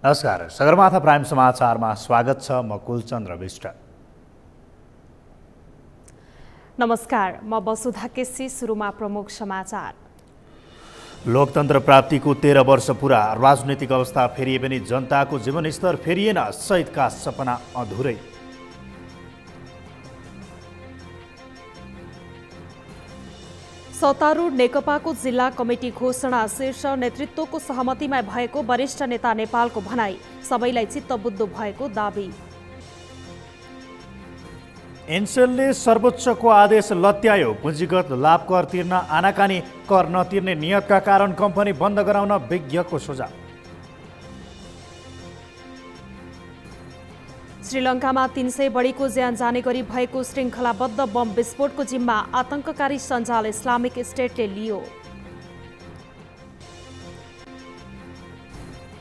नमस्कार, सगरमाथा प्राइम समाचारमा स्वागत छ। म कुलचन्द्र विष्ट। नमस्कार, म वसुधा केसी। सुरुमा प्रमुख समाचार। लोकतन्त्र प्राप्तिको 13 वर्ष पुरा, राजनीतिक अवस्था फेरिए पनि जनताको जीवनस्तर फेरिएन, शहीदका सपना अधुरै। सत्तारूढ नेकपाको जिल्ला कमिटी घोषणा, शीर्ष नेतृत्वको सहमतिमा भएको वरिष्ठ नेता नेपालको भनाई, सबैलाई चित्तबुद्ध भएको दाबी। एनसेलले सर्वोच्चको आदेश लत्यायो, पुँजीगत लाभ कर तिर्न आनाकानी, कर नतिर्ने नियतका कारण कम्पनी बन्द गराउन विज्ञको सुझाव। श्रीलङ्कामा 300 बढीको ज्यान जाने गरी भएको श्रृङ्खलाबद्ध बम विस्फोटको जिम्मा आतंककारी सञ्जाल इस्लामिक स्टेटले लियो।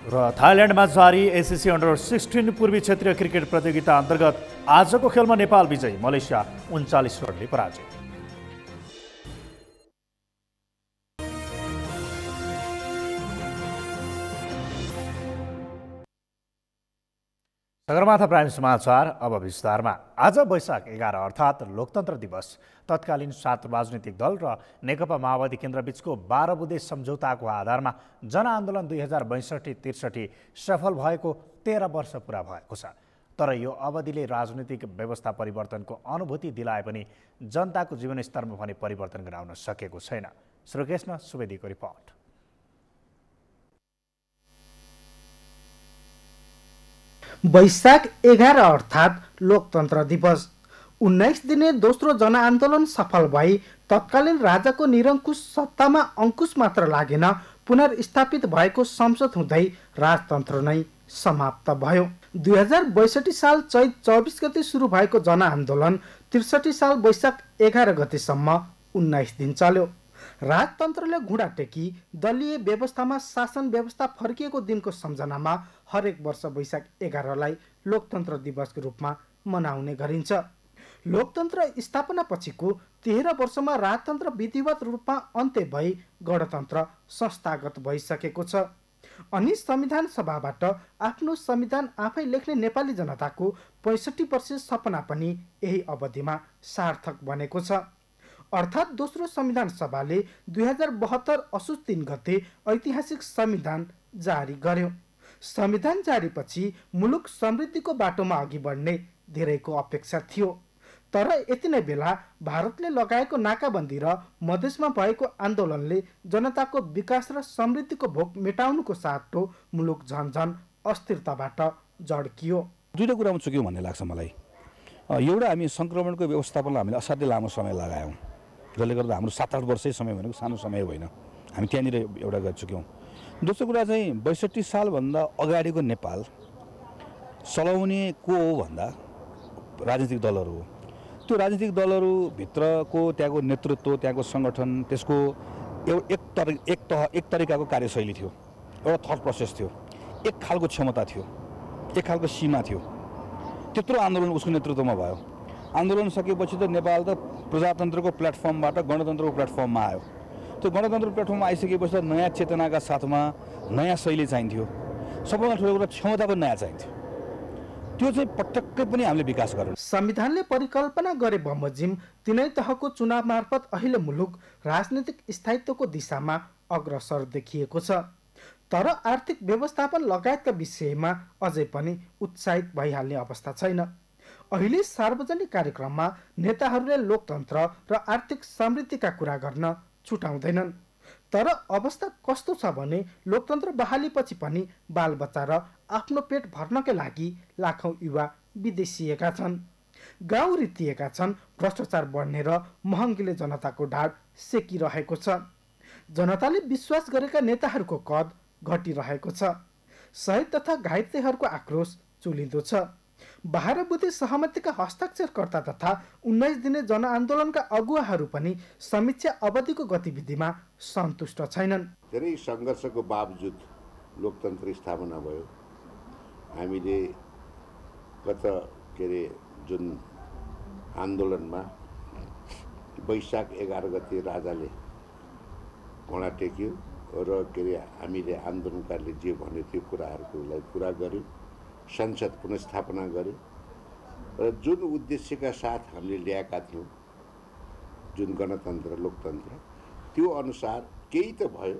र थाइल्यान्डमा जारी एसिसी अन्डर-16 पूर्वी क्षेत्रीय क्रिकेट प्रतियोगिता अन्तर्गत आजको खेलमा नेपाल विजयी, मलेसिया 39 रनले पराजित। सगरमाथा प्राइम समाचार अब विस्तारमा। आज वैशाख 11 अर्थात् लोकतन्त्र दिवस तत्कालीन 7 राजनीतिक दल र नेकपा माओवादी केन्द्रबीचको 12 बुँदे सम्झौताको आधारमा जनआन्दोलन 2062-63 सफल भएको 13 वर्ष पुरा भएको छ। तर यो अवधिले राजनीतिक व्यवस्था परिवर्तनको अनुभूति दिलाए पनि जनताको जीवनस्तरमा भने परिवर्तन गराउन सकेको छैन। श्रीकृष्ण सुवेदीको रिपोर्ट। वैशाख 11 अर्थात् लोकतन्त्र दिवस 19 दिने दोस्रो जनआन्दोलन सफल भई तत्कालीन राजाको निरङ्कुश सत्तामा अंकुश मात्र लागेन, पुनर्स्थापित भएको संसद हुँदै राजतन्त्र नै समाप्त भयो। 2062 साल चैत 24 गते सुरु भएको जनआन्दोलन 63 साल वैशाख 11 गतेसम्म 19 दिन चल्यो। राजतन्त्रले घुँडा टेकी दलीय व्यवस्थामा शासन व्यवस्था फर्किएको दिनको सम्झनामा हरेक वर्ष वैशाख 11लाई लोकतन्त्र दिवसको रूपमा मनाउने गरिन्छ। लोकतन्त्र स्थापना पछिको 13 वर्षमा राजतन्त्र विधिवत रूपमा अन्त्य भई गणतन्त्र संस्थागत भइसकेको छ। अनि संविधान सभाबाट आफ्नो संविधान आफै लेख्ने नेपाली जनताको 65% सपना पनि यही अवधिमा सार्थक बनेको छ। अर्थात् दोस्रो संविधान सभाले 2072 असोज 3 गते ऐतिहासिक संविधान जारी गर्यो। संविधान जारीपछि मुलुक समृद्धिको बाटोमा अघि बढ्ने धेरैको अपेक्षा थियो। तर यति नै बेला भारतले लगाएको नाकाबन्दी र मधेसमा भएको आन्दोलनले जनताको विकास र समृद्धिको भोक मेटाउनुको साटो मुलुक झनझन अस्थिरताबाट जड्कियो। दुईटा कुरामा चुक्यौँ भन्ने लाग्छ मलाई। एउटा, हामी संक्रमणको व्यवस्थापनलाई हामीले असाध्यै लामो समय लगायौँ, जसले गर्दा हाम्रो 7-8 वर्षै समय भनेको सानो समय होइन। हामी त्यहाँनिर एउटा गएर चुक्यौँ। दोस्रो कुरा चाहिँ 62 सालभन्दा अगाडिको नेपाल चलाउने को हो भन्दा राजनीतिक दलहरू हो। त्यो राजनीतिक दलहरूभित्रको त्यहाँको नेतृत्व, त्यहाँको सङ्गठन, त्यसको एक तरिकाको कार्यशैली थियो, एउटा थट प्रोसेस थियो, एक खालको क्षमता थियो, एक खालको सीमा थियो। त्यत्रो आन्दोलन उसको नेतृत्वमा भयो। आन्दोलन सकेपछि त नेपाल त प्रजातन्त्रको प्लेटफर्मबाट गणतन्त्रको प्लेटफर्ममा आयो। त्यो गणतन्त्र प्लेटफर्ममा आइसकेपछि त नयाँ चेतनाका साथमा नयाँ शैली चाहिन्थ्यो। सबैभन्दा ठुलो कुरा क्षमता पनि नयाँ चाहिन्थ्यो। त्यो चाहिँ पटक्कै पनि हामीले विकास गर्यौँ। संविधानले परिकल्पना गरे बमोजिम तिनै तहको चुनाव मार्फत अहिले मुलुक राजनीतिक स्थायित्वको दिशामा अग्रसर देखिएको छ। तर आर्थिक व्यवस्थापन लगायतका विषयमा अझै पनि उत्साहित भइहाल्ने अवस्था छैन। अहिले सार्वजनिक कार्यक्रममा नेताहरूले लोकतन्त्र र आर्थिक समृद्धिका कुरा गर्न छुटाउँदैनन्। तर अवस्था कस्तो छ भने लोकतन्त्र बहालीपछि पनि बालबच्चा र आफ्नो पेट भर्नकै लागि लाखौं युवा विदेशिएका छन्, गाउँ रित्तिएका छन्, भ्रष्टाचार बढ्ने र महँगीले जनताको ढाड सेकिरहेको छ। जनताले विश्वास गरेका नेताहरूको कद घटिरहेको छ। शहीद तथा घाइतेहरूको आक्रोश चुलिँदो छ। 12 बुँदे सहमतिका हस्ताक्षरकर्ता तथा 19 दिने जनआन्दोलनका अगुवाहरू पनि समीक्षा अवधिको गतिविधिमा सन्तुष्ट छैनन्। धेरै सङ्घर्षको बावजुद लोकतन्त्र स्थापना भयो। हामीले गत जुन आन्दोलनमा वैशाख 11 गते राजाले घोडा टेक्यो र के अरे हामीले आन्दोलनकारीले जे भन्यो त्यो कुराहरूलाई पुरा गर्यौँ, संसद पुनर्स्थापना गर्यौँ र जुन उद्देश्यका साथ हामीले ल्याएका थियौँ जुन गणतन्त्र लोकतन्त्र त्यो अनुसार केही त भयो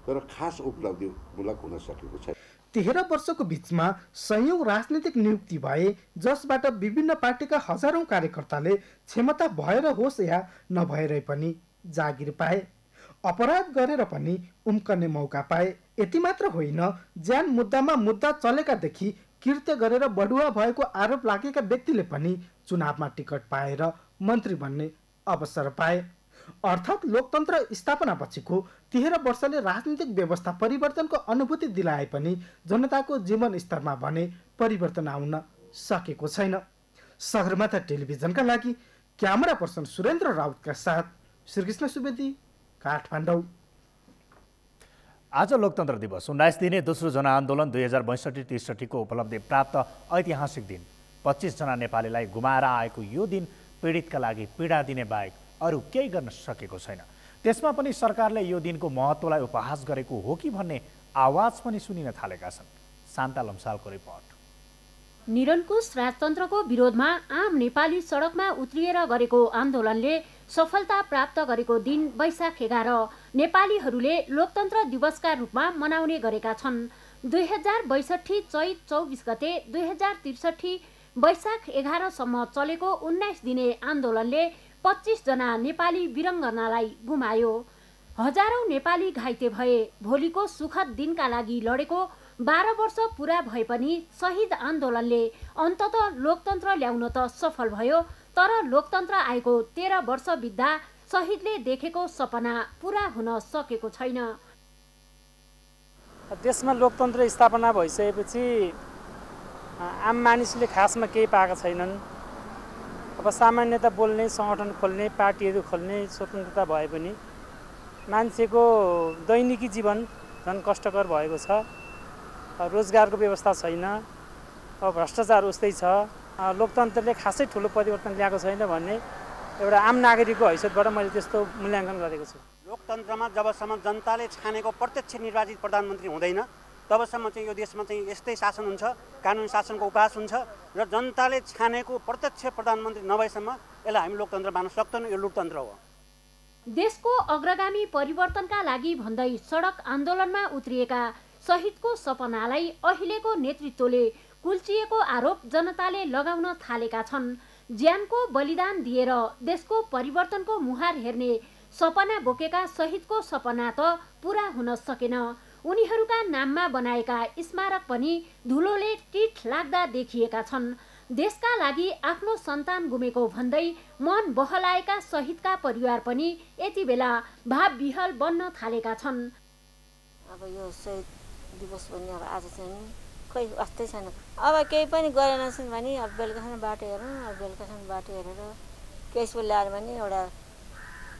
तर खास उपलब्धिमूलक हुन सकेको छैन। 13 वर्षको बीचमा संयौं राजनीतिक नियुक्ति भए जसबाट विभिन्न पार्टीका हजारौं कार्यकर्ताले क्षमता भएर होस् या नभएरै पनि जागिर पाए, अपराध गरेर पनि उम्कने मौका पाए। यति मात्र होइन, ज्यान मुद्दामा मुद्दा चलेकादेखि कृत्य गरेर बढुवा भएको आरोप लागेका व्यक्तिले पनि चुनावमा टिकट पाएर मन्त्री बन्ने अवसर पाए। अर्थात् लोकतन्त्र स्थापना पछिको 13 वर्षले राजनीतिक व्यवस्था परिवर्तनको अनुभूति दिलाए पनि जनताको जीवन स्तरमा भने परिवर्तन आउन सकेको छैन। सगरमाथा टेलिभिजनका लागि क्यामेरा पर्सन सुरेन्द्र राउतका साथ श्रीकृष्ण सुवेदी, काठमाडौँ। आज लोकतन्त्र दिवस, 19 दिने दोस्रो जनआन्दोलन 2062-63 को उपलब्धि प्राप्त ऐतिहासिक दिन। 25 जना नेपालीलाई गुमाएर आएको यो दिन पीडितका लागि पीडा दिने बाहेक अरू केही गर्न सकेको छैन। त्यसमा पनि सरकारले यो दिनको महत्त्वलाई उपहास गरेको हो कि भन्ने आवाज पनि सुनिन थालेका छन्। शान्ता लम्सालको रिपोर्ट। निरङ्कुश राजतन्त्रको विरोधमा आम नेपाली सडकमा उत्रिएर गरेको आन्दोलनले सफलता प्राप्त गरेको दिन वैशाख 11 नेपालीहरूले लोकतन्त्र दिवसका रूपमा मनाउने गरेका छन्। 2062 चैत 24 गते 2063 वैशाख 11 सम्म चलेको 19 दिने आन्दोलनले 25 जना नेपाली वीरङ्गनालाई गुमायो। हजारौं नेपाली घाइते भए। भोलिको सुखद दिनका लागि लडेको 12 वर्ष पूरा भए पनि शहीद आन्दोलनले अन्ततः लोकतन्त्र ल्याउन त सफल भयो, तर लोकतन्त्र आएको 13 वर्ष बित्दा शहीदले देखेको सपना पूरा हुन सकेको छैन। देशमा लोकतन्त्र स्थापना भइसकेपछि आम मानिसले खासमा केही पाएका छैनन्। अब सामान्यतः बोल्ने, सङ्गठन खोल्ने, पार्टीहरू खोल्ने स्वतन्त्रता भए पनि मान्छेको दैनिकी जीवन झन् कष्टकर भएको छ। रोजगारको व्यवस्था छैन, अब भ्रष्टाचार उस्तै छ। लोकतन्त्रले खासै ठुलो परिवर्तन ल्याएको छैन भन्ने एउटा आम नागरिकको हैसियतबाट मैले त्यस्तो मूल्याङ्कन गरेको छु। लोकतन्त्रमा जबसम्म जनताले छानेको प्रत्यक्ष निर्वाचित प्रधानमन्त्री हुँदैन तबसम्म चाहिँ यो देशमा चाहिँ यस्तै शासन हुन्छ, कानुन शासनको उपहास हुन्छ र जनताले छानेको प्रत्यक्ष प्रधानमन्त्री नभएसम्म यसलाई हामी लोकतन्त्र मान्न सक्दैनौँ। यो लोकतन्त्र हो। देशको अग्रगामी परिवर्तनका लागि भन्दै सडक आन्दोलनमा उत्रिएका शहीदको सपनालाई अहिलेको नेतृत्वले कुल्चिएको आरोप जनताले लगाउन थालेका छन्। ज्यानको बलिदान दिएर देशको परिवर्तनको मुहार हेर्ने सपना बोकेका शहीदको सपना त पूरा हुन सकेन। उनीहरूका नाममा बनाएका स्मारक पनि धुलोले टिठ लाग्दा देखिएका छन्। देशका लागि आफ्नो सन्तान गुमेको भन्दै मन बहलाएका शहीदका परिवार पनि यति बेला भावविह्वल बन्न थालेका छन्। अब यो शहीद दिवस पनि अब आज चाहिँ खोइ वास्तै छैन। अब केही पनि गरेनछन् भने अब बेलुकासम्म बाटो हेरौँ, अब बेलुकासम्म बाटो हेरेर केही ल्याएर भने एउटा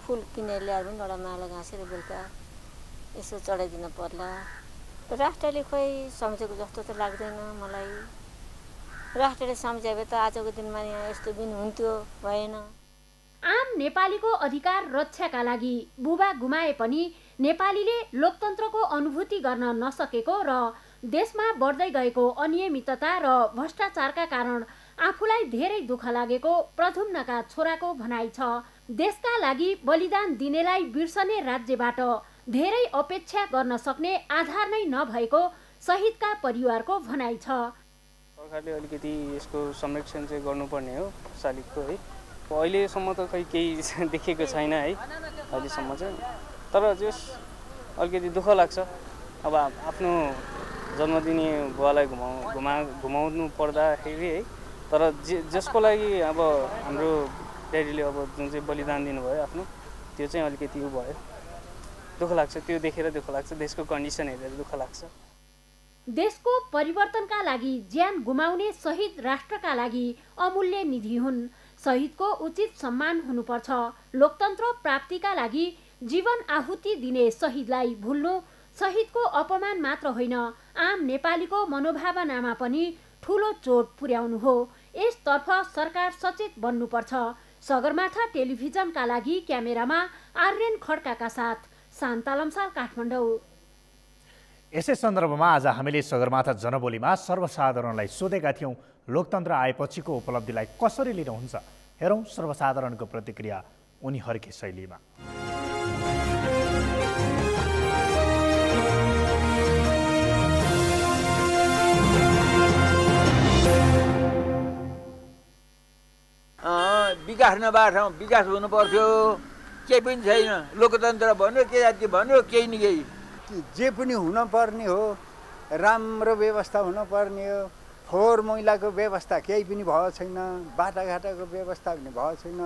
फुल किनेर ल्याएर पनि एउटा माला घाँसेर बेलुका यसो चढाइदिन पर्ला। राष्ट्रले खोइ सम्झेको जस्तो त लाग्दैन मलाई। राष्ट्रले सम्झे भए त आजको दिनमा यहाँ यस्तो दिन हुन्थ्यो, भएन। आम नेपालीको अधिकार रक्षाका लागि बुबा गुमाए पनि नेपालीले लोकतन्त्रको अनुभूति गर्न नसकेको र देशमा बढ्दै गएको अनियमितता र भ्रष्टाचारका कारण आफूलाई धेरै दुःख लागेको प्रधुम्नका छोराको भनाइ छ। देशका लागि बलिदान दिनेलाई बिर्सने राज्यबाट धेरै अपेक्षा गर्न सक्ने आधार नै नभएको शहीदका परिवारको भनाइ छ। सरकारले अलिकति यसको संरक्षण चाहिँ गर्नुपर्ने हो शालिगको है। अहिलेसम्म त खै केही देखेको छैन है अहिलेसम्म चाहिँ। तर जस अलिकति दुःख लाग्छ। अब आफ्नो जन्मदिने बुवालाई घुमाउनु पर्दाखेरि है। तर जसको लागि अब हाम्रो ड्याडीले अब जुन चाहिँ बलिदान दिनुभयो आफ्नो, त्यो चाहिँ अलिकति उ भयो, दुःख लाग्छ। त्यो देखेर दुःख लाग्छ। देशको कन्डिसन हेरेर दुःख लाग्छ। देशको परिवर्तनका लागि ज्यान गुमाउने शहीद राष्ट्रका लागि अमूल्य निधि हुन्। शहीदको उचित सम्मान हुनुपर्छ। लोकतन्त्र प्राप्तिका लागि जीवन आहुति दिने शहीदलाई भुल्नु शहीदको अपमान मात्र होइन, आम नेपालीको मनोभावनामा पनि ठूलो चोट पुर्याउनु हो। यसतर्फ सरकार सचेत बन्नुपर्छ। सगरमाथा टेलिभिजनका लागि क्यामेरामा आर्यन खड्काका साथ शान्ता लम्साल, काठमाडौँ। यसै सन्दर्भमा आज हामीले सगरमाथा जनबोलीमा सर्वसाधारणलाई सोधेका थियौँ, लोकतन्त्र आएपछिको उपलब्धिलाई कसरी लिनुहुन्छ? हेरौँ सर्वसाधारणको प्रतिक्रिया उनीहरूकै शैलीमा। विकास नभएको ठाउँ विकास हुनु पर्थ्यो, केही पनि छैन। लोकतन्त्र भन्यो के जाति भन्यो केही न केही। जे पनि हुनुपर्ने हो, राम्रो व्यवस्था हुनुपर्ने हो। फोहोर मैलाको व्यवस्था केही पनि भएको छैन, बाटाघाटाको व्यवस्था पनि भएको छैन।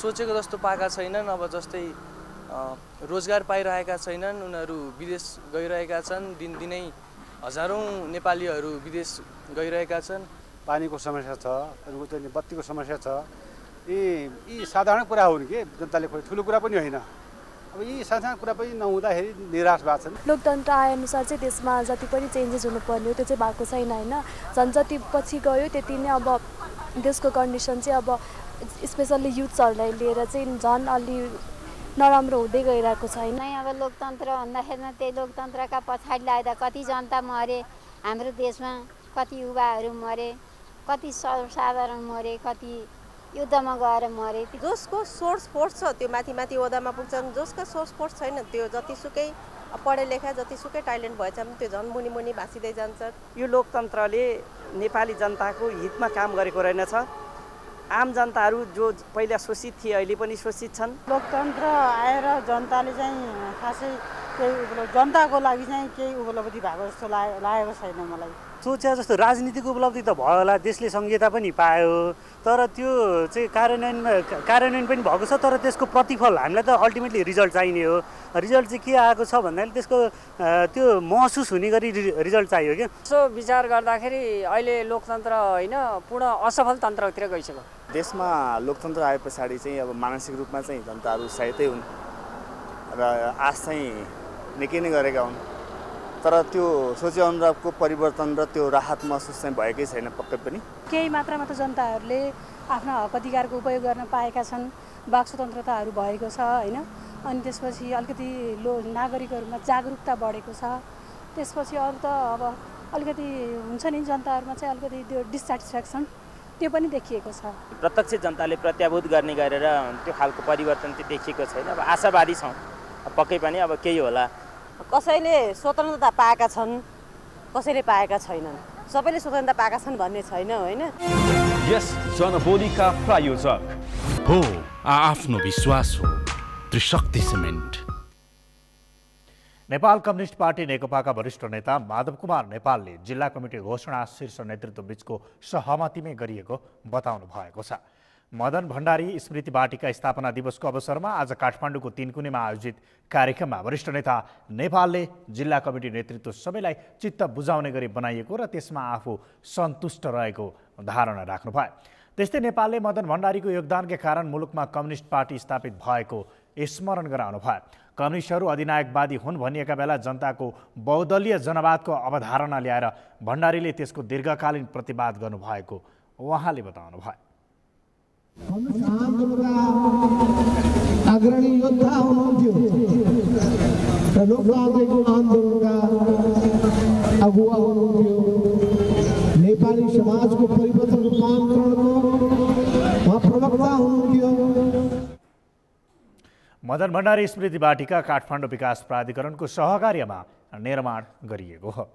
सोचेको जस्तो पाएका छैनन्। अब जस्तै रोजगार पाइरहेका छैनन्, उनीहरू विदेश गइरहेका छन्। दिनदिनै हजारौँ नेपालीहरू विदेश गइरहेका छन्। पानीको समस्या छ, अरू चाहिँ बत्तीको समस्या छ। यी साधारण कुरा हुन् कि जनताले खोइ ठुलो कुरा पनि होइन। अब यी साधारण कुरा पनि नहुँदाखेरि निराश भएको छन्। लोकतन्त्र आएअनुसार चाहिँ त्यसमा जति पनि चेन्जेस हुनुपर्ने हो त्यो चाहिँ भएको छैन होइन। झन् जति पछि गयो त्यति नै अब देशको कन्डिसन चाहिँ अब स्पेसल्ली युथ्सहरूलाई लिएर चाहिँ झन् अलि नराम्रो हुँदै गइरहेको छ होइन। अब लोकतन्त्र भन्दाखेरिमा त्यही लोकतन्त्रका पछाडि लाग्दा कति जनता मरे हाम्रो देशमा, कति युवाहरू मरे, कति सर्वसाधारण मरे, कति युद्धमा गएर मरे। जसको सोर्स फोर्स छ त्यो माथि माथि ओहदामा पुग्छन्, जसका सोर्स फोर्स छैन त्यो जतिसुकै पढे लेखा जतिसुकै ट्यालेन्ट भएछ भने त्यो झन् मुनि मुनि भाँसिँदै जान्छ। यो लोकतन्त्रले नेपाली जनताको हितमा काम गरेको रहेनछ। आम जनताहरू जो पहिला शोषित थिए अहिले पनि शोषित छन्। लोकतन्त्र आएर जनताले चाहिँ खासै केही जनताको लागि चाहिँ केही उपलब्धि भएको जस्तो लागेको छैन मलाई। सोचे जस्तो राजनीतिक उपलब्धि त भयो होला, देशले संहिता पनि पायो, तर त्यो चाहिँ कार्यान्वयन पनि भएको छ। तर त्यसको प्रतिफल हामीलाई त अल्टिमेटली रिजल्ट चाहिने हो। रिजल्ट चाहिँ के आएको छ भन्दाखेरि त्यसको त्यो महसुस हुने गरी रिजल्ट चाहियो क्या। यसो विचार गर्दाखेरि अहिले लोकतन्त्र होइन पूर्ण असफल तन्त्रतिर गइसक्यो। देशमा लोकतन्त्र आए पछाडि चाहिँ अब मानसिक रूपमा चाहिँ जनताहरू उत्साहितै हुन् र आश चाहिँ निकै नै गरेका हुन्। तर त्यो सोचे अनुरूपको परिवर्तन र त्यो राहत महसुस चाहिँ भएकै छैन पक्कै पनि। केही मात्रामा त जनताहरूले आफ्ना हक अधिकारको उपयोग गर्न पाएका छन्, वाक स्वतन्त्रताहरू भएको छ होइन। अनि त्यसपछि अलिकति नागरिकहरूमा जागरुकता बढेको छ। त्यसपछि अरू त अब अलिकति हुन्छ नि जनताहरूमा चाहिँ अलिकति त्यो डिससेटिस्फ्याक्सन त्यो पनि देखिएको छ। प्रत्यक्ष जनताले प्रत्याभूत गर्ने गरेर त्यो खालको परिवर्तन चाहिँ देखिएको छैन। अब आशावादी छौँ पक्कै पनि अब केही होला। कसैले स्वतन्त्रता पाएका छन्, कसैले पाएका छैनन्। सबैले स्वतन्त्रता पाएका छन् भन्ने छैन होइन। यस जनबोलीका प्रायोजक हो आफ्नो विश्वास हो त्रिशक्ति सिमेन्ट। नेपाल कम्युनिस्ट पार्टी नेकपाका वरिष्ठ नेता माधव कुमार नेपालले जिल्ला कमिटी घोषणा शीर्ष नेतृत्व बीचको सहमतिमै गरिएको बताउनु भएको छ। मदन भण्डारी स्मृति वाटिका स्थापना दिवसको अवसरमा आज काठमाडौँको तीनकुनेमा आयोजित कार्यक्रममा वरिष्ठ नेता नेपालले जिल्ला कमिटी नेतृत्व सबैलाई चित्त बुझाउने गरी बनाइएको र त्यसमा आफू सन्तुष्ट रहेको धारणा राख्नुभयो। त्यस्तै नेपालले मदन भण्डारीको योगदानका कारण मुलुकमा कम्युनिस्ट पार्टी स्थापित भएको स्मरण गराउनु भयो। कम्युनिस्टहरू अधिनायकवादी हुन् भनिएका बेला जनताको बहुदलीय जनवादको अवधारणा ल्याएर भण्डारीले त्यसको दीर्घकालीन प्रतिवाद गर्नुभएको उहाँले बताउनु भयो। अग्रणी योद्धा हुनुहुन्थ्यो र लोकतान्त्रिक आन्दोलनका अगुवा हुनुहुन्थ्यो। नेपाली समाजको परिवर्तन रूपान्तरणको उहाँ प्रवक्ता हुनुहुन्थ्यो। मदन भण्डारी स्मृति वाटिका काठमाडौँ विकास प्राधिकरणको सहकार्यमा निर्माण गरिएको हो।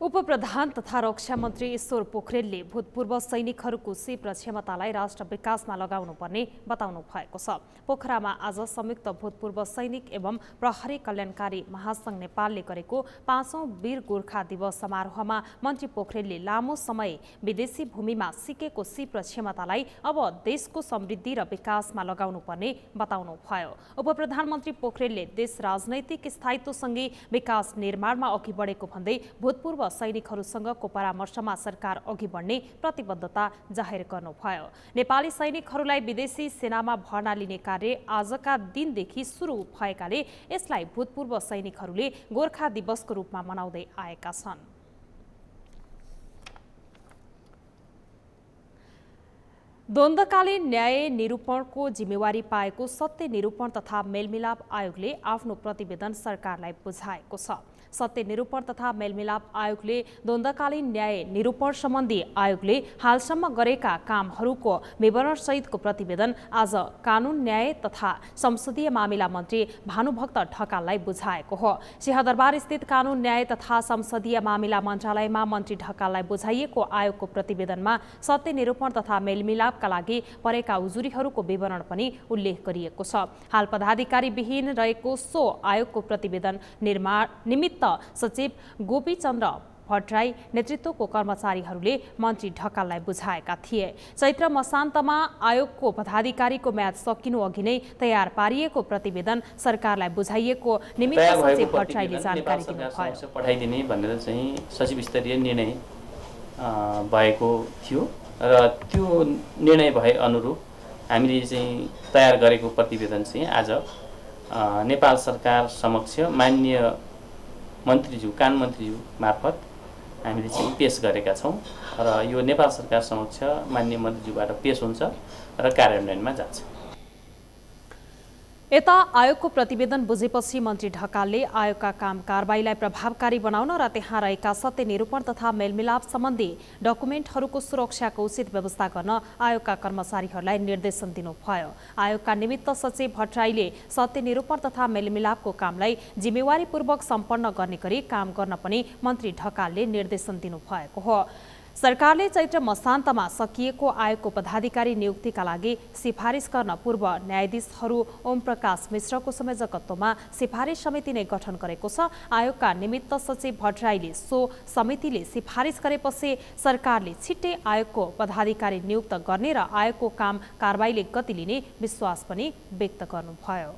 उपप्रधान तथा रक्षा मन्त्री ईश्वर पोखरेलले भूतपूर्व सैनिकहरूको सिप र क्षमतालाई राष्ट्र विकासमा लगाउनु पर्ने बताउनु भएको छ। पोखरामा आज संयुक्त भूतपूर्व सैनिक एवं प्रहरी कल्याणकारी महासंघ नेपालले गरेको 5औं वीर गोर्खा दिवस समारोहमा मन्त्री पोखरेलले लामो समय विदेशी भूमिमा सिकेको सिप र क्षमतालाई अब देशको समृद्धि र विकासमा लगाउनु पर्ने बताउनु भयो। उपप्रधानमन्त्री पोखरेलले देश राजनैतिक स्थायित्वसँगै विकास निर्माणमा अघि बढेको भन्दै भूतपूर्व सैनिकहरूसँगको परामर्शमा सरकार अघि बढ्ने प्रतिबद्धता जाहेर गर्नुभयो। नेपाली सैनिकहरूलाई विदेशी सेनामा भर्ना लिने कार्य आजका दिनदेखि सुरु भएकाले यसलाई भूतपूर्व सैनिकहरूले गोर्खा दिवसको रूपमा मनाउँदै आएका छन्। द्वन्द्वकालीन न्याय निरूपणको जिम्मेवारी पाएको सत्य निरूपण तथा मेलमिलाप आयोगले आफ्नो प्रतिवेदन सरकारलाई बुझाएको छ। सत्य निरूपण तथा मेलमिलाप आयोगले द्वन्द्वकालीन न्याय निरूपण सम्बन्धी आयोगले हालसम्म गरेका कामहरूको विवरणसहितको प्रतिवेदन आज कानुन न्याय तथा संसदीय मामिला मन्त्री भानुभक्त ढकाललाई बुझाएको हो। सिंहदरबार स्थित कानुन न्याय तथा संसदीय मामिला मन्त्रालयमा मन्त्री ढकाललाई बुझाइएको आयोगको प्रतिवेदनमा सत्य निरूपण तथा मेलमिलापका लागि परेका उजुरीहरूको विवरण पनि उल्लेख गरिएको छ। हाल पदाधिकारी विहीन रहेको सो आयोगको प्रतिवेदन निमित्त सचिव गोपीचन्द्र भट्टराई नेतृत्वको कर्मचारीहरूले मन्त्री ढकाललाई बुझाएका थिए। चैत्र मसान्तमा आयोगको पदाधिकारीको म्याद सकिनु अघि नै तयार पारिएको प्रतिवेदन सरकारलाई बुझाइएको निमित्त सचिव भट्टराईले जानकारी दिनुभयो। पठाइदिने भनेर चाहिँ सचिव स्तरीय निर्णय भएको थियो र त्यो निर्णय भए अनुरूप हामीले चाहिँ तयार गरेको प्रतिवेदन चाहिँ आज नेपाल सरकार समक्ष माननीय मन्त्रीज्यू कान मन्त्रीज्यू मार्फत हामीले चाहिँ पेश गरेका छौँ र यो नेपाल सरकार समक्ष माननीय मन्त्रीज्यूबाट पेश हुन्छ र कार्यान्वयनमा जान्छ। यता आयोगको प्रतिवेदन बुझेपछि मन्त्री ढकालले आयोगका काम कारबाहीलाई प्रभावकारी बनाउन र त्यहाँ रहेका सत्य निरूपण तथा मेलमिलाप सम्बन्धी डकुमेन्टहरूको सुरक्षाको उचित व्यवस्था गर्न आयोगका कर्मचारीहरूलाई निर्देशन दिनुभयो। आयोगका निमित्त सचिव भट्टराईले सत्य निरूपण तथा मेलमिलापको कामलाई जिम्मेवारीपूर्वक सम्पन्न गर्ने गरी काम गर्न पनि मन्त्री ढकालले निर्देशन दिनुभएको हो। सरकारले चैत्र मसान्तमा सकिएको आयोगको पदाधिकारी नियुक्तिका लागि सिफारिस गर्न पूर्व न्यायाधीशहरू ओम प्रकाश मिश्रको संयोजकत्वमा सिफारिस समिति नै गठन गरेको छ। आयोगका निमित्त सचिव भट्टराईले सो समितिले सिफारिस गरेपछि सरकारले छिट्टै आयोगको पदाधिकारी नियुक्त गर्ने र आयोगको काम कारबाहीले गति लिने विश्वास पनि व्यक्त गर्नुभयो।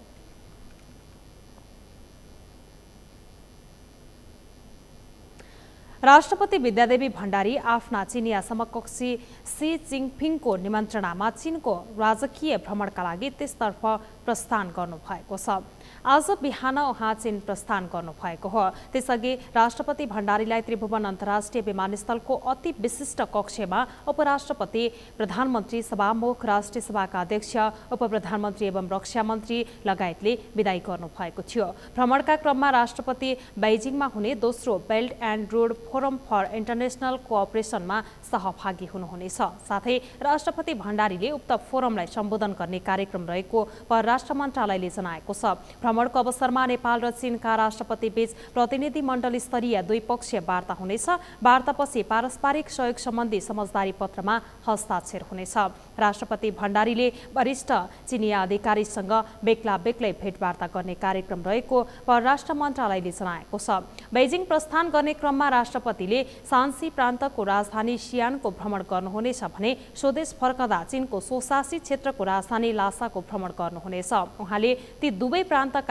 राष्ट्रपति विद्यादेवी भण्डारी आफ्ना चिनिया समकक्षी सी जिङपिङको निमन्त्रणामा चीनको राजकीय भ्रमणका लागि त्यसतर्फ प्रस्थान गर्नुभएको छ। आज बिहान उहाँ चीन प्रस्थान गर्नुभएको हो। त्यसअघि राष्ट्रपति भण्डारीलाई त्रिभुवन अन्तर्राष्ट्रिय विमानस्थलको अति विशिष्ट कक्षमा उपराष्ट्रपति, प्रधानमन्त्री, सभामुख, राष्ट्रिय सभाका अध्यक्ष, उपप्रधानमन्त्री एवं रक्षा मन्त्री लगायतले विदाई गर्नुभएको थियो। भ्रमणका क्रममा राष्ट्रपति बेइजिङमा हुने दोस्रो Belt and Road Forum for International कोअपरेसनमा सहभागी हुनुहुनेछ। साथै राष्ट्रपति भण्डारीले उक्त फोरमलाई सम्बोधन गर्ने कार्यक्रम रहेको परराष्ट्र मन्त्रालयले जनाएको छ। भ्रमणको अवसरमा नेपाल र चीनका राष्ट्रपति बीच प्रतिनिधि मण्डल स्तरीय द्विपक्षीय वार्ता हुनेछ। वार्तापछि पारस्परिक सहयोग सम्बन्धी समझदारी पत्रमा हस्ताक्षर हुनेछ। राष्ट्रपति भण्डारीले वरिष्ठ चिनिया अधिकारीसँग बेग्ला बेग्लै भेटवार्ता गर्ने कार्यक्रम रहेको परराष्ट्र मन्त्रालयले जनाएको छ। बेइजिङ प्रस्थान गर्ने क्रममा राष्ट्रपतिले सान्सी प्रान्तको राजधानी सियानको भ्रमण गर्नुहुनेछ भने स्वदेश फर्कदा चीनको स्वशासित क्षेत्रको राजधानी लासाको भ्रमण गर्नुहुनेछ। उहाँले ती दुवै प्रान्तका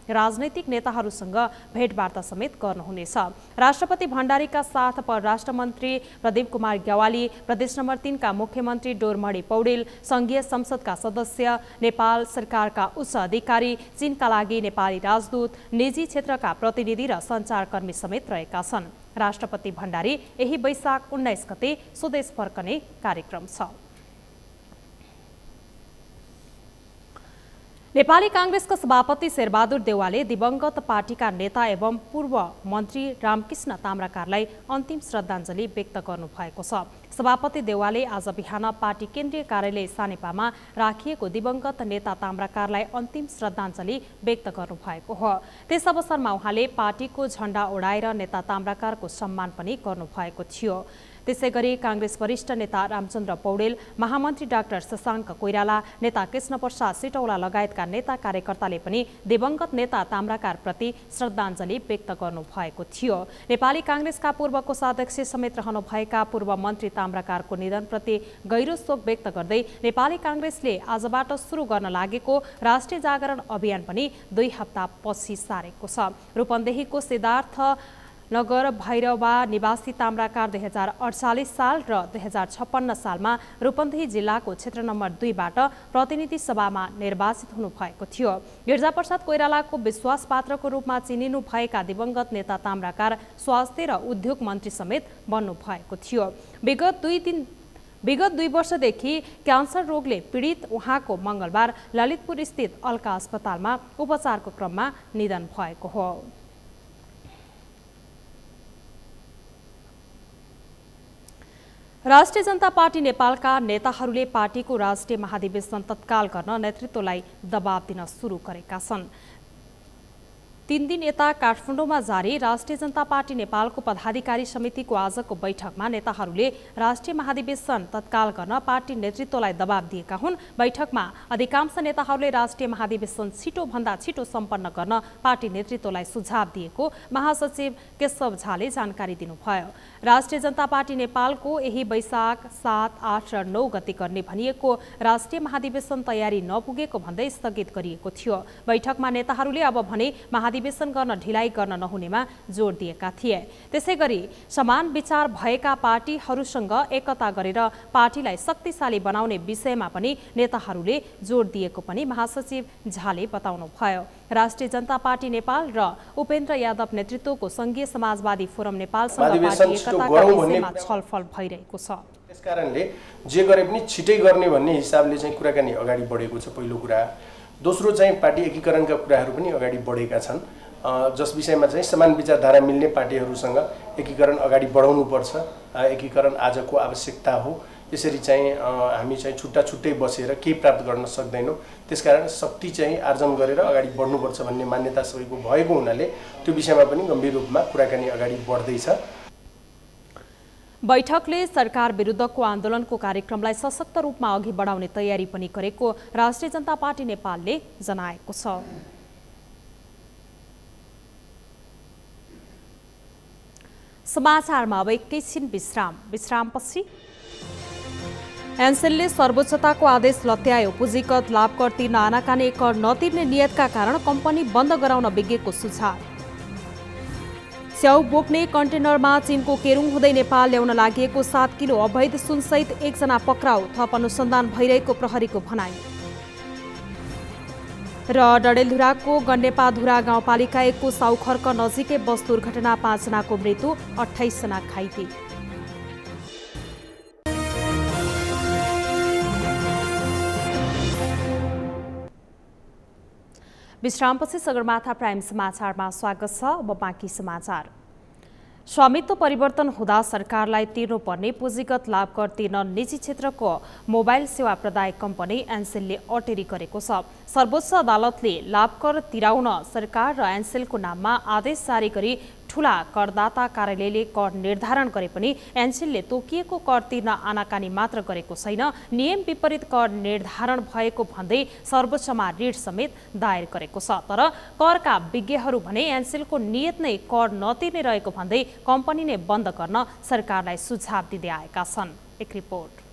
राजनैतिक नेताहरूसँग भेटवार्ता समेत गर्नुहुनेछ। राष्ट्रपति भण्डारीका साथ परराष्ट्र मन्त्री प्रदीप कुमार ग्यावाली, प्रदेश नम्बर 3 का मुख्यमन्त्री डोरमणि पौडेल, संघीय संसदका सदस्य, नेपाल सरकारका उच्च अधिकारी, चीनका लागि नेपाली राजदूत, निजी क्षेत्रका प्रतिनिधि र सञ्चारकर्मी समेत रहेका छन्। राष्ट्रपति भण्डारी यही वैशाख 19 गते स्वदेश फर्कने कार्यक्रम छ। नेपाली कांग्रेसका सभापति शेरबहादुर देउवाले दिवंगत पार्टीका नेता एवं पूर्व मन्त्री रामकृष्ण ताम्राकारलाई अन्तिम श्रद्धाञ्जली व्यक्त गर्नुभएको छ। सभापति देउवाले आज बिहान पार्टी केन्द्रीय कार्यालय सानेपामा राखिएको दिवंगत नेता ताम्राकारलाई अन्तिम श्रद्धाञ्जली व्यक्त गर्नुभएको हो। त्यस अवसरमा उहाँले पार्टीको झण्डा ओढाएर नेता ताम्राकारको सम्मान पनि गर्नुभएको थियो। त्यसैगरी कांग्रेस वरिष्ठ नेता रामचन्द्र पौडेल, महामन्त्री डाक्टर शशाङ्क कोइराला, नेता कृष्ण प्रसाद सिटौला लगायतका नेता कार्यकर्ताले पनि दिवंगत नेता ताम्राकार प्रति श्रद्धाञ्जली व्यक्त गर्नुभएको थियो। नेपाली कांग्रेसका पूर्व कोषाध्यक्ष समेत रहनुभएका पूर्व मन्त्री ताम्राकारको निधनप्रति गहिरो शोक व्यक्त गर्दै नेपाली कांग्रेसले आजबाट सुरु गर्न लागेको राष्ट्रिय जागरण अभियान पनि 2 हप्ता पछि सारेको छ। रूपन्देहीको सिद्धार्थ नगर भैरवा निवासी ताम्राकार 2048 साल र 2056 सालमा रूपन्देही जिल्लाको क्षेत्र नम्बर 2 बाट प्रतिनिधि सभामा निर्वाचित हुनुभएको थियो। गिरिजाप्रसाद कोइरालाको विश्वास पात्रको रूपमा चिनिनु भएका दिवंगत नेता ताम्राकार स्वास्थ्य र उद्योग मन्त्री समेत बन्नु भएको थियो। विगत विगत 2 वर्षदेखि क्यान्सर रोगले पीडित उहाँको मङ्गलबार ललितपुर स्थित अल्का अस्पतालमा उपचारको क्रममा निधन भएको हो। राष्ट्रिय जनता पार्टी नेपालका नेताहरूले पार्टीको राष्ट्रिय महाधिवेशन तत्काल गर्न नेतृत्वलाई दबाब दिन सुरु गरेका छन्। 3 दिन यता काठमाडौँमा जारी राष्ट्रिय जनता पार्टी नेपालको पदाधिकारी समितिको आजको बैठकमा नेताहरूले राष्ट्रिय महाधिवेशन तत्काल गर्न पार्टी नेतृत्वलाई दबाब दिएका हुन्। बैठकमा अधिकांश नेताहरूले राष्ट्रिय महाधिवेशन छिटोभन्दा छिटो सम्पन्न गर्न पार्टी नेतृत्वलाई सुझाव दिएको महासचिव केशव झाले जानकारी दिनुभयो। राष्ट्रिय जनता पार्टी नेपालको यही वैशाख 7, 8 र 9 गते गर्ने भनिएको राष्ट्रिय महाधिवेशन तयारी नपुगेको भन्दै स्थगित गरिएको थियो। बैठकमा नेताहरूले अब भने महाधिवेशन गर्न ढिलाइ गर्न नहुनेमा जोड दिएका थिए। त्यसैगरी समान विचार भएका पार्टीहरूसँग एकता गरेर पार्टीलाई शक्तिशाली बनाउने विषयमा पनि नेताहरूले जोड दिएको पनि महासचिव झाले बताउनुभयो। राष्ट्रिय जनता पार्टी नेपाल र उपेन्द्र यादव नेतृत्वको संघीय समाजवादी फोरम नेपालसँग पार्टी एकताका विषयमा छलफल भइरहेको छ। त्यसकारणले जे गरे पनि छिटै गर्ने भन्ने हिसाबले चाहिँ कुराकानी अगाडि बढेको छ। पहिलो कुरा। दोस्रो चाहिँ पार्टी एकीकरणका कुराहरू पनि अगाडि बढेका छन्, जस विषयमा चाहिँ समान विचारधारा मिल्ने पार्टीहरूसँग एकीकरण अगाडि बढाउनुपर्छ। एकीकरण आजको आवश्यकता हो। यसरी चाहिँ हामी चाहिँ छुट्टा छुट्टै बसेर केही प्राप्त गर्न सक्दैनौँ। त्यसकारण शक्ति चाहिँ आर्जन गरेर अगाडि बढ्नुपर्छ भन्ने मान्यता सबैको भएको हुनाले त्यो विषयमा पनि गम्भीर रूपमा कुराकानी अगाडि बढ्दैछ। बैठकले सरकार विरुद्धको आन्दोलनको कार्यक्रमलाई सशक्त रूपमा अघि बढाउने तयारी पनि गरेको राष्ट्रिय जनता पार्टी नेपालले जनाएको छ। समाचारमा अब एकैछिन विश्रामपछि एनसेलले सर्वोच्चताको आदेश लत्यायो। पुँजीगत लाभ कर तिर्न आनाकानी कर नतिर्ने नियतका कारण कम्पनी बन्द गराउन विज्ञको सुझाव। स्याउ बोक्ने कन्टेनरमा चीनको केरुङ हुँदै नेपाल ल्याउन लागेको 7 किलो अवैध सुनसहित 1 जना पक्राउ। थप अनुसन्धान भइरहेको प्रहरीको भनाई। र डडेलधुराको गन्नेपाधुरा गाउँपालिका 1 को साउखर्क नजिकै बस दुर्घटना 5 जनाको मृत्यु, 28 जना घाइते। विश्रामपछि सगरमाथा प्राइम समाचारमा स्वागत छ। अब बाँकी समाचार। स्वामित्व परिवर्तन हुँदा सरकारलाई तिर्नुपर्ने पुँजीगत लाभ कर तिर्न निजी क्षेत्रको मोबाइल सेवा प्रदायक कम्पनी एनसेलले अटेरी गरेको छ। सर्वोच्च अदालतले लाभ कर तिराउन सरकार र एनसेलको नाममा आदेश जारी गरी ठूला करदाता कार्यालयले कर निर्धारण गरे पनि एनसेलले तोकिएको कर तिर्न आनाकानी मात्र गरेको छैन, नियम विपरीत कर निर्धारण भएको भन्दै सर्वोच्चमा रिट समेत दायर गरेको छ। तर करका विज्ञहरू भने एनसेलको नियत नै कर नतिर्ने रहेको भन्दै कम्पनीले बन्द गर्न सरकारलाई सुझाव दिँदै आएका छन्। एक रिपोर्ट।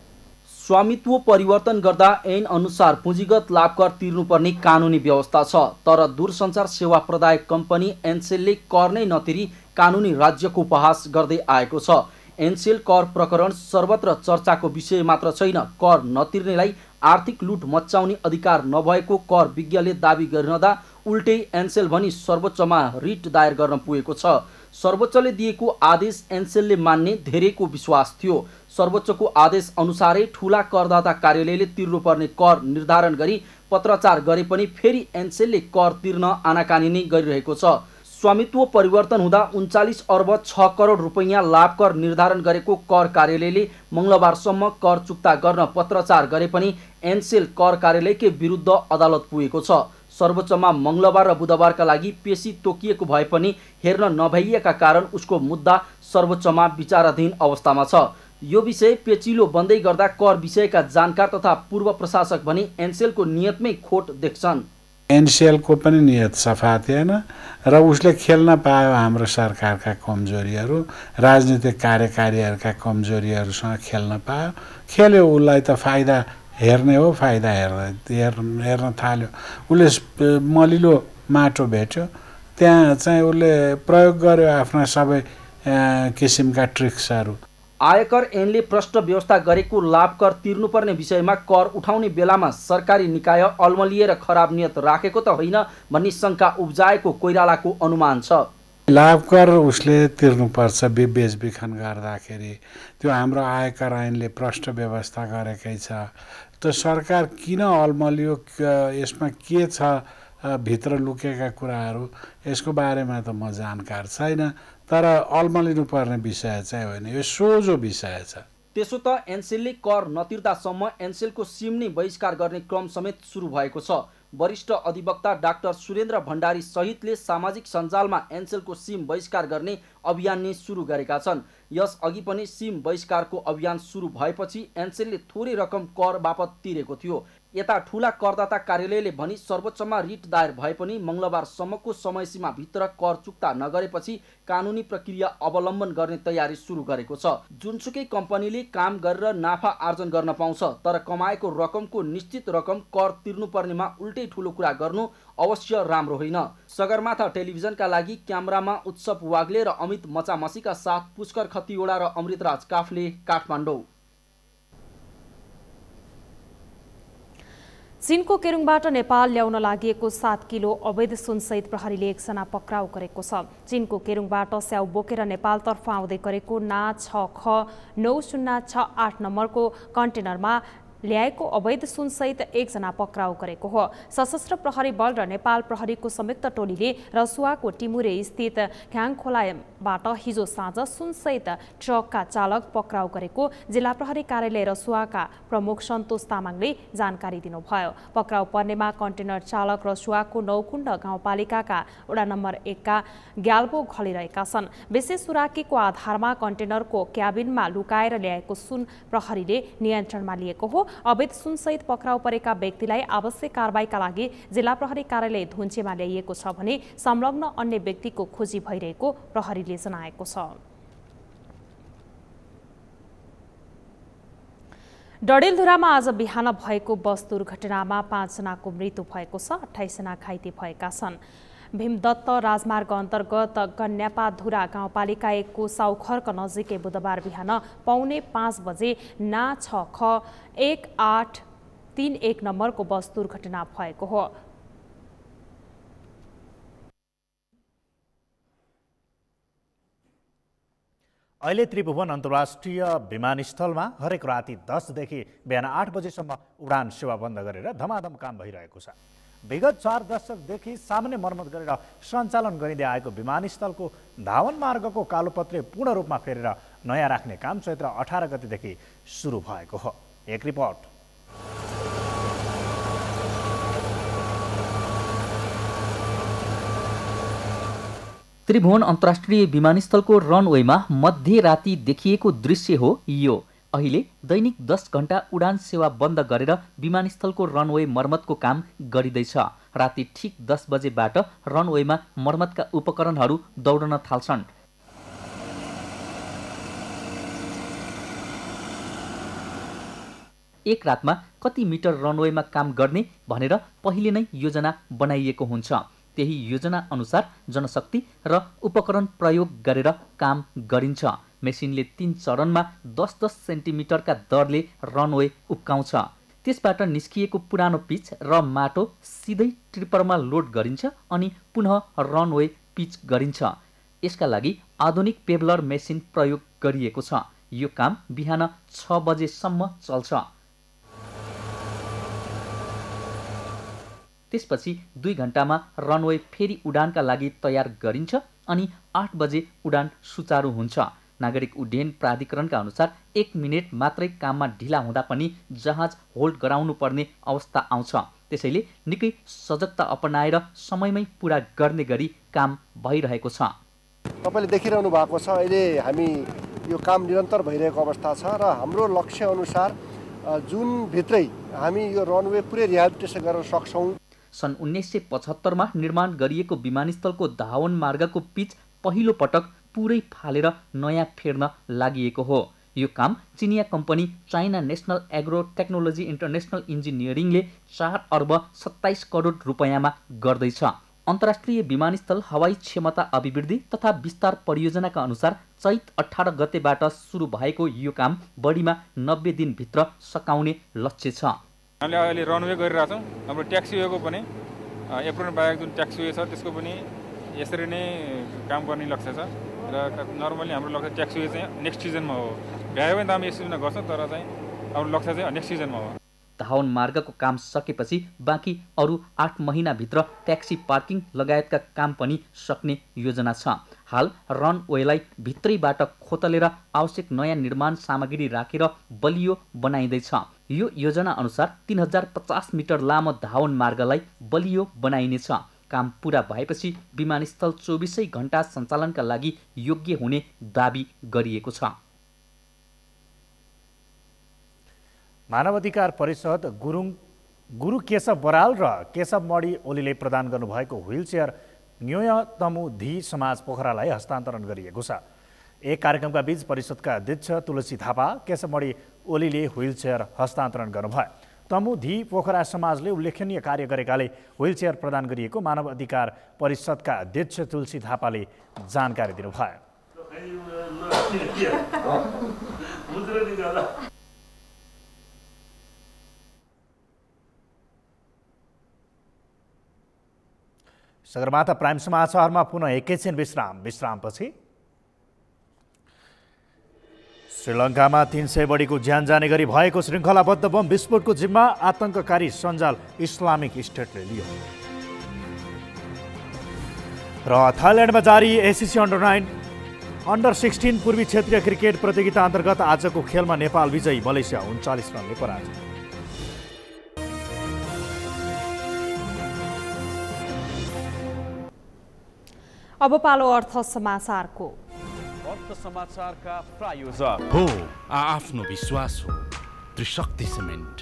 स्वामित्व परिवर्तन गर्दा ऐन अनुसार पुँजीगत लाभ कर तिर्नुपर्ने कानुनी व्यवस्था छ, तर दूरसञ्चार सेवा प्रदायक कम्पनी एनसेलले कर नै नतिरी कानुनी राज्यको उपहास गर्दै आएको छ। एनसेल कर प्रकरण सर्वत्र चर्चाको विषय मात्र छैन, कर नतिर्नेलाई आर्थिक लुट मचाउने अधिकार नभएको कर विज्ञले दाबी गरिरहँदा उल्टै एनसेल भनी सर्वोच्चमा रिट दायर गर्न पुगेको छ। सर्वोच्चले दिएको आदेश एनसेलले मान्ने धेरैको विश्वास थियो। सर्वोच्चको आदेश अनुसारै ठूला करदाता कार्यालयले तिर्नुपर्ने कर निर्धारण गरी पत्राचार गरे पनि फेरि एनसेलले कर तिर्न आनाकानी नै गरिरहेको छ। स्वामित्व परिवर्तन हुँदा 39 अर्ब 6 करोड रुपैयाँ लाभ कर निर्धारण गरेको कर कार्यालयले मङ्गलबारसम्म कर चुक्ता गर्न पत्राचार गरे पनि एनसेल कर कार्यालयकै विरुद्ध अदालत पुगेको छ। सर्वोच्चमा मङ्गलबार र बुधबारका लागि पेशी तोकिएको भए पनि हेर्न नभइएका कारण उसको मुद्दा सर्वोच्चमा विचाराधीन अवस्थामा छ। यो विषय पेचिलो बन्दै गर्दा कर विषयका जानकार तथा पूर्व प्रशासक भने एनसेलको नियतमै खोट देख्छन्। एनसेलको पनि नियत सफा थिएन र उसले खेल्न पायो हाम्रो सरकारका कमजोरीहरू, राजनीतिक कार्यकारीहरूका कमजोरीहरूसँग खेल्न पायो। खेल्यो, उसलाई त फाइदा हेर्ने हो, फाइदा हेर्न थाल्यो। उसले मलिलो माटो भेट्यो, त्यहाँ चाहिँ उसले प्रयोग गर्यो आफ्ना सबै किसिमका ट्रिक्सहरू। आयकर ऐनले प्रष्ट व्यवस्था गरेको लाभ कर तिर्नुपर्ने विषयमा कर उठाउने बेलामा सरकारी निकाय अल्मलिएर खराब नियत राखेको त होइन भन्ने शङ्का उब्जाएको कोइरालाको अनुमान छ। लाभकर उसले तिर्नुपर्छ बेचबिखन गर्दाखेरि। त्यो हाम्रो आयकर ऐनले प्रष्ट व्यवस्था गरेकै छ। त सरकार किन अलमलियो, यसमा के छ भित्र लुकेका कुराहरू, यसको बारेमा त म जानकार छैन। तर अलमलिनु पर्ने विषय चाहिँ होइन, यो सोझो विषय छ। त्यसो त एनसेलले कर नतिर्दासम्म एनसेलको सिम नै बहिष्कार गर्ने क्रम समेत सुरु भएको छ। वरिष्ठ अधिवक्ता डाक्टर सुरेन्द्र भण्डारी सहितले सामाजिक सञ्जालमा एनसेलको सिम बहिष्कार गर्ने अभियान नै सुरु गरेका छन्। यस अघि पनि सिम बहिष्कारको अभियान सुरु भएपछि एनसेलले थोरै रकम कर बापत तिरेको थियो। यता ठूला करदाता कार्यालयले भनी सर्वोच्चमा रिट दायर भए पनि मङ्गलबारसम्मको समयसीमा भित्र कर चुक्ता नगरेपछि कानुनी प्रक्रिया अवलम्बन गर्ने तयारी सुरु गरेको छ। जुनसुकै कम्पनीले काम गरेर नाफा आर्जन गर्न पाउँछ, तर कमाएको रकमको निश्चित रकम कर तिर्नुपर्नेमा उल्टै ठूलो कुरा गर्नु अवश्य राम्रो होइन। सगरमाथा टेलिभिजनका लागि क्यामेरामा उत्सव वाग्ले र अमित मचामसीका साथ पुष्कर खतिवडा र अमृतराज काफले, काठमाडौँ। चीनको केरुङबाट नेपाल ल्याउन लागिएको 7 किलो अवैध सुनसहित प्रहरीले एकजना पक्राउ गरेको छ। चीनको केरुङबाट स्याउ बोकेर नेपालतर्फ आउँदै गरेको ना 6ख 9068 नम्बरको कन्टेनरमा ल्याएको अवैध सुनसहित एकजना पक्राउ गरेको हो। सशस्त्र प्रहरी बल र नेपाल प्रहरीको संयुक्त टोलीले रसुवाको टिमुरे स्थित ख्याङखोलाबाट हिजो साँझ सुनसहित ट्रकका चालक पक्राउ गरेको जिल्ला प्रहरी कार्यालय रसुवाका प्रमुख सन्तोष तामाङले जानकारी दिनुभयो। पक्राउ पर्नेमा कन्टेनर चालक रसुवाको नौकुण्ड गाउँपालिकाका वडा नम्बर 1 का ग्याल्बो खलिरहेका छन्। विशेष सुराकीको आधारमा कन्टेनरको क्याबिनमा लुकाएर ल्याएको सुन प्रहरीले नियन्त्रणमा लिएको हो। अवैध सुनसहित पक्राउ परेका व्यक्तिलाई आवश्यक कारबाहीका लागि जिल्ला प्रहरी कार्यालय धुन्चेमा ल्याइएको छ भने संलग्न अन्य व्यक्तिको खोजी भइरहेको प्रहरीले जनाएको छ। डडेलधुरामा आज बिहान भएको बस दुर्घटनामा 5 जनाको मृत्यु भएको छ, 28 जना घाइते भएका छन्। भीमदत्त राजमार्ग अन्तर्गत गन्यापाधुरा गाउँपालिका 1 को साउखर्क नजिकै बुधबार बिहान 4:45 बजे ना 6ख 1831 नम्बरको बस दुर्घटना भएको हो। अहिले त्रिभुवन अन्तर्राष्ट्रिय विमानस्थलमा हरेक राति 10 देखि बिहान 8 बजेसम्म उडान सेवा बन्द गरेर धमाधम काम भइरहेको छ। विगत 4 दशकदेखि सामान्य मर्मत गरेर सञ्चालन गरिँदै आएको विमानस्थलको धावन मार्गको कालोपत्रे पूर्ण रूपमा फेरेर नयाँ राख्ने काम चैत्र 18 गतेदेखि सुरु भएको हो। एक रिपोर्ट। त्रिभुवन अन्तर्राष्ट्रिय विमानस्थलको रनवेमा मध्यराति देखिएको दृश्य हो यो। अहिले दैनिक 10 घण्टा उडान सेवा बन्द गरेर विमानस्थलको रनवे मर्मतको काम गरिँदैछ। राति ठिक 10 बजेबाट रनवेमा मर्मतका उपकरणहरू दौडन थाल्छन्। एक रातमा कति मिटर रनवेमा काम गर्ने भनेर पहिले नै योजना बनाइएको हुन्छ। त्यही योजना अनुसार जनशक्ति र उपकरण प्रयोग गरेर काम गरिन्छ। मेसिनले 3 चरणमा 10-10 सेन्टिमिटरका दरले रनवे उक्काउँछ। त्यसबाट निस्किएको पुरानो पिच र माटो सिधै ट्रिपरमा लोड गरिन्छ अनि पुनः रनवे पिच गरिन्छ। यसका लागि आधुनिक पेभलर मेसिन प्रयोग गरिएको छ। यो काम बिहान 6 बजेसम्म चल्छ। त्यसपछि 2 घण्टामा रनवे फेरि उडानका लागि तयार गरिन्छ अनि 8 बजे उडान सुचारू हुन्छ। नागरिक उड्डयन प्राधिकरणका अनुसार 1 मिनेट मात्रै काममा ढिला हुँदा पनि जहाज होल्ड गराउनु पर्ने अवस्था आउँछ। त्यसैले निकै सजगता अपनाएर समयमै पुरा गर्ने गरी काम भइरहेको छ। तपाईले देखिरहनु भएको छ, अहिले हामी यो काम निरन्तर भइरहेको अवस्था छ र हाम्रो लक्ष्य अनुसार जुन भित्रै हामी यो रनवे पुरै रिहाबिलिटेसन गर्न सक्छौँ। सन् 1975 मा निर्माण गरिएको विमानस्थलको धावन मार्गको पिच पहिलो पटक पुरै फालेर नयाँ फेर्न लागिएको हो। यो काम चिनिया company China National Agro Technology International इन्जिनियरिङले 4 अर्ब 27 करोड रुपैयाँमा गर्दैछ। अन्तर्राष्ट्रिय विमानस्थल हवाई क्षमता अभिवृद्धि तथा विस्तार परियोजनाका अनुसार चैत 18 गतेबाट सुरु भएको यो काम बढीमा 90 दिनभित्र सकाउने लक्ष्य छ। हामीले अहिले रनवे गरिरहेछौँ। हाम्रो ट्याक्सीवेको पनि एप्रोन बाहेक जुन ट्याक्सीवे छ त्यसको पनि यसरी नै काम गर्ने लक्ष्य छ र नर्मली हाम्रो लक्ष्य ट्याक्सवे चाहिँ नेक्स्ट सिजनमा हो। भ्यायो भने त हामी यस सिजनमा गर्छौँ, तर चाहिँ हाम्रो लक्ष्य चाहिँ नेक्स्ट सिजनमा हो। धावन मार्गको काम सकेपछि बाँकी अरू 8 महिनाभित्र ट्याक्सी पार्किङ लगायतका काम पनि सक्ने योजना छ। हाल रनवेलाई भित्रैबाट खोतलेर आवश्यक नयाँ निर्माण सामग्री राखेर बलियो बनाइँदैछ। यो योजना अनुसार 3050 मिटर लामो धावन मार्गलाई बलियो बनाइनेछ। काम पूरा भएपछि विमानस्थल 24 घण्टा सञ्चालनका लागि योग्य हुने दाबी गरिएको छ। मानवाधिकार परिषद गुरु केशव बराल र केशव मणि ओलीले प्रदान गर्नुभएको व्हीलचेयर न्यूनतम धी समाज पोखरालाई हस्तान्तरण गरिएको छ। एक कार्यक्रमका बीच परिषदका अध्यक्ष तुलसी थापा केशव मणि ओलीले व्हीलचेयर हस्तान्तरण गर्नुभयो। तमुधी पोखरा समाजले उल्लेखनीय कार्य गरेकाले व्हीलचेयर प्रदान गरिएको मानवाधिकार परिषदका अध्यक्ष तुलसी थापाले जानकारी दिनुभयो। सगरमाथा प्राइम समाचारमा पुनः एकैछिन विश्रामपछि श्रीलङ्कामा 300 बढीको ज्यान जाने गरी भएको श्रृङ्खलाबद्ध बम विस्फोटको जिम्मा आतंककारी सञ्जाल इस्लामिक स्टेटले लियो। र थाइल्यान्डमा जारी एसिसी अन्डर-16 पूर्वी क्षेत्रीय क्रिकेट प्रतियोगिता अन्तर्गत आजको खेलमा नेपाल विजयी, मलेसिया 39 रनले पराजित। अब पालो अर्थ समाचारको। अर्थ समाचारका प्रायोजक हो आफ्नो विश्वास हो त्रिशक्ति सिमेन्ट।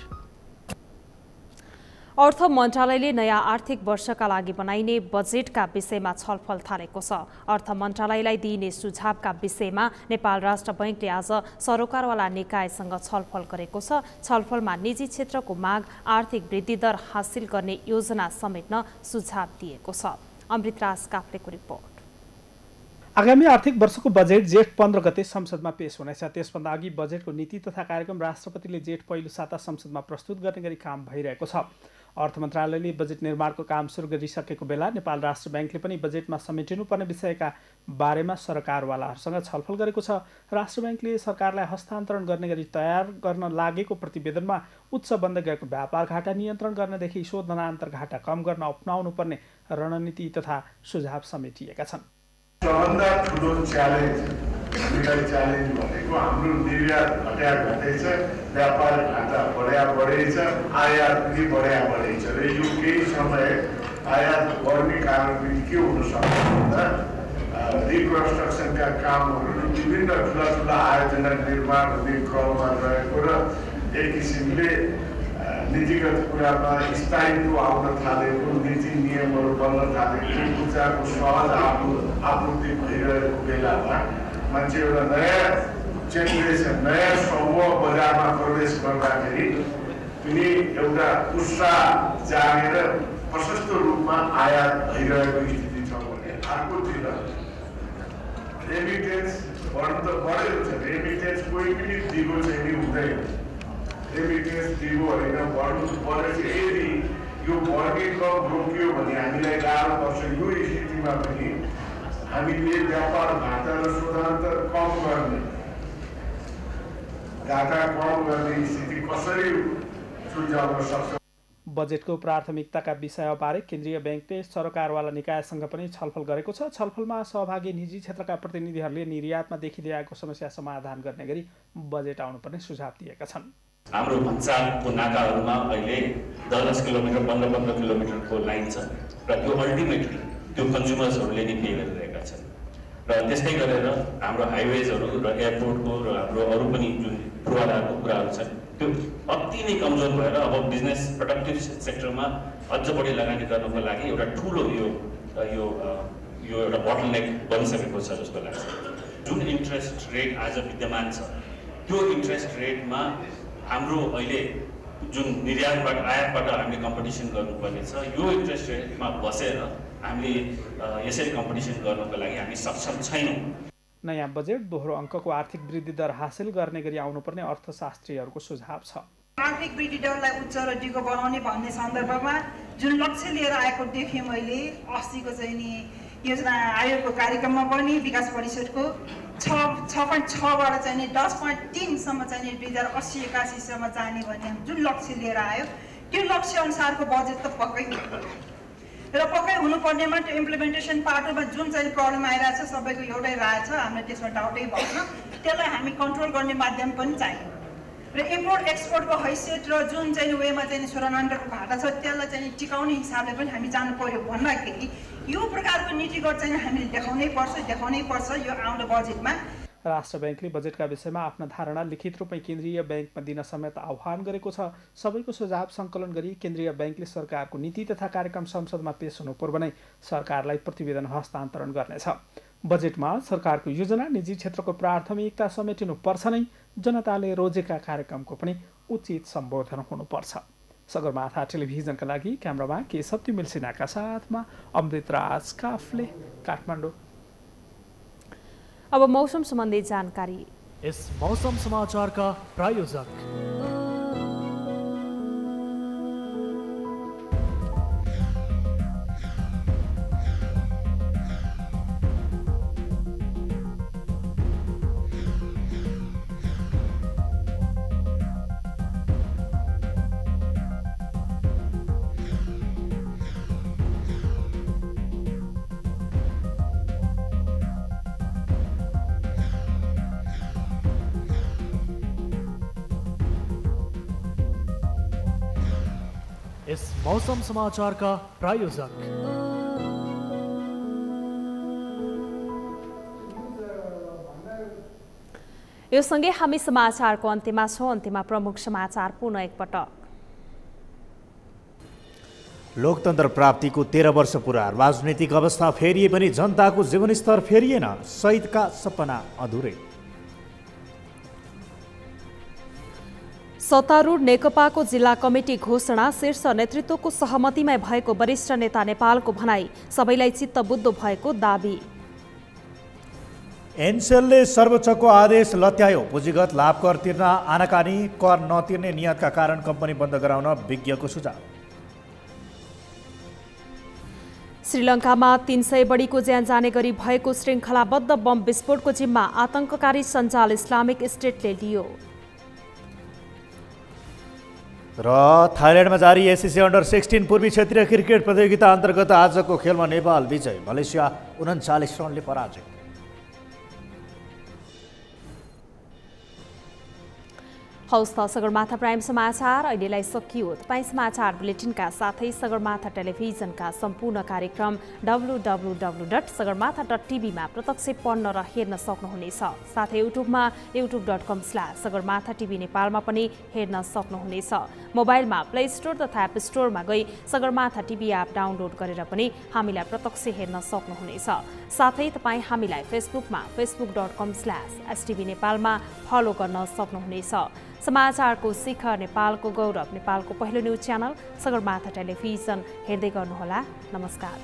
अर्थ मन्त्रालयले नयाँ आर्थिक वर्षका लागि बनाइने बजेटका विषयमा छलफल थालेको छ। अर्थ मन्त्रालयलाई दिइने सुझावका विषयमा नेपाल राष्ट्र बैंकले आज सरोकारवाला निकायसँग छलफल गरेको छ। छलफलमा निजी क्षेत्रको माग आर्थिक वृद्धि दर हासिल गर्ने योजना समेट्न सुझाव दिएको छ। अमृतराज काफ्लेको रिपोर्ट। आगामी आर्थिक वर्षको बजेट जेठ 15 गते संसदमा पेश हुनेछ। त्यसभन्दा अघि बजेटको नीति तथा कार्यक्रम राष्ट्रपतिले जेठ पहिलो साता संसदमा प्रस्तुत गर्ने गरी काम भइरहेको छ। अर्थ मन्त्रालयले बजेट निर्माणको काम सुरु गरिसकेको बेला नेपाल राष्ट्र बैंकले पनि बजेटमा समेटिनुपर्ने विषयका बारेमा सरकारवालाहरूसँग छलफल गरेको छ। राष्ट्र बैंकले सरकारलाई हस्तान्तरण गर्ने गरी तयार गर्न लागेको प्रतिवेदनमा उच्च बन्दै गएको व्यापार घाटा नियन्त्रण गर्नदेखि शोधनान्तर घाटा कम गर्न अपनाउनुपर्ने रणनीति तथा सुझाव समेटिएका छन्। सबभन्दा ठुलो च्यालेन्ज भनेको हाम्रो निर्यात घटेछ, व्यापार घाटा बढेछ, आयात पनि बढेछ र यो केही समय आयात बढ्ने कारण पनि के हुन सक्छ भन्दा रिकन्स्ट्रक्सनका कामहरू विभिन्न ठुला आयोजना निर्माण हुने क्रममा रहेको र एक किसिमले नीतिगत कुरामा स्थायित्व आउन थालेको, नीति नियमहरू बन्न थालेको, ऊर्जाको सहज आपूर्ति भइरहेको बेलामा मान्छे एउटा नयाँ जेनेरेसन, नयाँ समूह बजारमा प्रवेश गर्दाखेरि पनि एउटा उत्साह जागेर प्रशस्त रूपमा आयात भइरहेको स्थिति छ भने अर्कोतिर रेमिटेन्स बढ्नु त बढेको छ। रेमिटेन्स कोही पनि दिगो चाहिँ नि हुँदैन। रेमिटेन्स दिगो होइन, बढ्नु परेछ। यदि यो बढ्ने क्रम रोकियो भने हामीलाई गाह्रो पर्छ। यो स्थितिमा पनि हामीले व्यापार घाटा र शोधनान्तर कम गर्ने, घाटा कम गर्ने स्थिति कसरी सुल्झाउन सक्छ। बजेटको प्राथमिकताका विषयबारे केन्द्रीय बैंकले सरकारवाला निकायसँग पनि छलफल गरेको छ। छलफलमा सहभागी निजी क्षेत्रका प्रतिनिधिहरूले निर्यातमा देखिरहेको समस्या समाधान गर्ने गरी बजेट आउनुपर्ने सुझाव दिएका छन्। हाम्रो भन्सारको नाकाहरूमा अहिले 10 किलोमिटर 15 किलोमिटरको लाइन छ र त्यो अल्टिमेटली त्यो कन्ज्युमर्सहरूले नै पे गरिरहेका छन्। र त्यस्तै गरेर हाम्रो हाइवेजहरू र एयरपोर्टको र हाम्रो अरू पनि जुन पूर्वाधारको कुराहरू छन् त्यो अति नै कमजोर भएर अब बिजनेस प्रोडक्टिभ सेक्टरमा अझ बढी लगानी गर्नको लागि एउटा ठुलो यो एउटा बोटलनेक बनिसकेको छ जस्तो लाग्छ। जुन इन्ट्रेस्ट रेट आज विद्यमान छ त्यो इन्ट्रेस्ट रेटमा हाम्रो अहिले जुन निर्यातबाट आयातबाट हामीले कम्पिटिसन गर्नुपर्ने छ, यो इन्ट्रेस्ट रेटमा बसेर हामीले यसरी कम्पिटिसन गर्नको लागि हामी सक्षम छैनौँ। नयाँ बजेट दोहोरो अङ्कको आर्थिक वृद्धि दर हासिल गर्ने गरी आउनुपर्ने अर्थशास्त्रीहरूको सुझाव छ। आर्थिक वृद्धि दरलाई उच्च र डिगो बनाउने भन्ने सन्दर्भमा जुन लक्ष्य लिएर आएको देखेँ मैले अस्तिको चाहिँ नि योजना आयोगको कार्यक्रममा पनि विकास परिषदको 6.6बाट चाहिँ नि 10.3सम्म चाहिँ नि 2080-81सम्म जाने भन्ने जुन लक्ष्य लिएर आयो त्यो लक्ष्य अनुसारको बजेट त पक्कै र पक्कै हुनुपर्नेमा त्यो इम्प्लिमेन्टेसन पार्टमा जुन चाहिँ प्रब्लम आइरहेछ सबैको एउटै राय छ, हामीले त्यसमा डाउटै भएन। त्यसलाई हामी कन्ट्रोल गर्ने माध्यम पनि चाहियो र इम्पोर्ट एक्सपोर्टको हैसियत र जुन चाहिँ वेमा चाहिँ 16 घाटा छ त्यसलाई चाहिँ टिकाउने हिसाबले पनि हामी जानु पर्यो भन्दाखेरि यो प्रकारको नीतिगत चाहिँ हामीले देखाउनै पर्छ यो आउने बजेटमा। राष्ट्र ब्याङ्कले बजेटका विषयमा आफ्ना धारणा लिखित रूपमै केन्द्रीय ब्याङ्कमा दिन समेत आह्वान गरेको छ। सबैको सुझाव सङ्कलन गरी केन्द्रीय ब्याङ्कले सरकारको नीति तथा कार्यक्रम संसदमा पेश हुनु पूर्व नै सरकारलाई प्रतिवेदन हस्तान्तरण गर्नेछ। बजेटमा सरकारको योजना निजी क्षेत्रको प्राथमिकता समेटिनुपर्छ नै, जनताले रोजेका कार्यक्रमको पनि उचित सम्बोधन हुनुपर्छ। सगरमाथा टेलिभिजनका लागि क्यामेरामा के सत्यमिल सिन्हाका साथमा अमृत राज काफले, काठमाडौँ। अब मौसम सम्बन्धी जानकारी। इस मौसम समाचार का प्रायोजक इस मौसम समाचार का प्रायोजक यो सँगै हामी समाचारको अन्त्यमा छौं। अन्त्यमा प्रमुख समाचार पुनः एकपटक। लोकतन्त्र प्राप्तिको 13 वर्ष पुरा, राजनीतिक अवस्था फेरिए पनि जनताको जीवनस्तर फेरिएन, शहीदका सपना अधुरै। सत्तारूढ नेकपाको जिल्ला कमिटी घोषणा, शीर्ष नेतृत्वको सहमतिमै भएको वरिष्ठ नेता नेपालको भनाई, सबैलाई चित्त बुद्धो भएको दाबी। एनसेलले सर्वोच्चको आदेश लत्यायो, पुँजीगत लाभ कर तिर्न आनाकानी, कर नतिर्ने नियतका कारण कम्पनी बन्द गराउन विज्ञको सुझाव। श्रीलङ्कामा 300 बढीको ज्यान जाने गरी भएको श्रृङ्खलाबद्ध बम विस्फोटको जिम्मा आतंककारी सञ्जाल इस्लामिक स्टेटले लियो। र थाइल्यान्डमा जारी एसिसी अन्डर 16 पूर्वी क्षेत्रीय क्रिकेट प्रतियोगिता अन्तर्गत आजको खेलमा नेपाल विजय, मलेसिया 39 रनले पराजित। हौस् त सगरमाथा प्राइम समाचार अहिलेलाई सकियो। तपाईँ समाचार बुलेटिनका साथै सगरमाथा टेलिभिजनका सम्पूर्ण कार्यक्रम www.sagarmatha.tv मा प्रत्यक्ष पढ्न र हेर्न सक्नुहुनेछ। साथै युट्युबमा youtube.com/sagarmatha TV नेपालमा पनि हेर्न सक्नुहुनेछ। मोबाइलमा प्ले स्टोर तथा एप स्टोरमा गई सगरमाथा टिभी एप डाउनलोड गरेर पनि हामीलाई प्रत्यक्ष हेर्न सक्नुहुनेछ। साथै तपाईँ हामीलाई फेसबुकमा facebook.com/stv नेपालमा फलो गर्न सक्नुहुनेछ। समाचारको शिखर, नेपालको गौरव, नेपालको पहिलो न्युज च्यानल सगरमाथा टेलिभिजन हेर्दै गर्नुहोला। नमस्कार।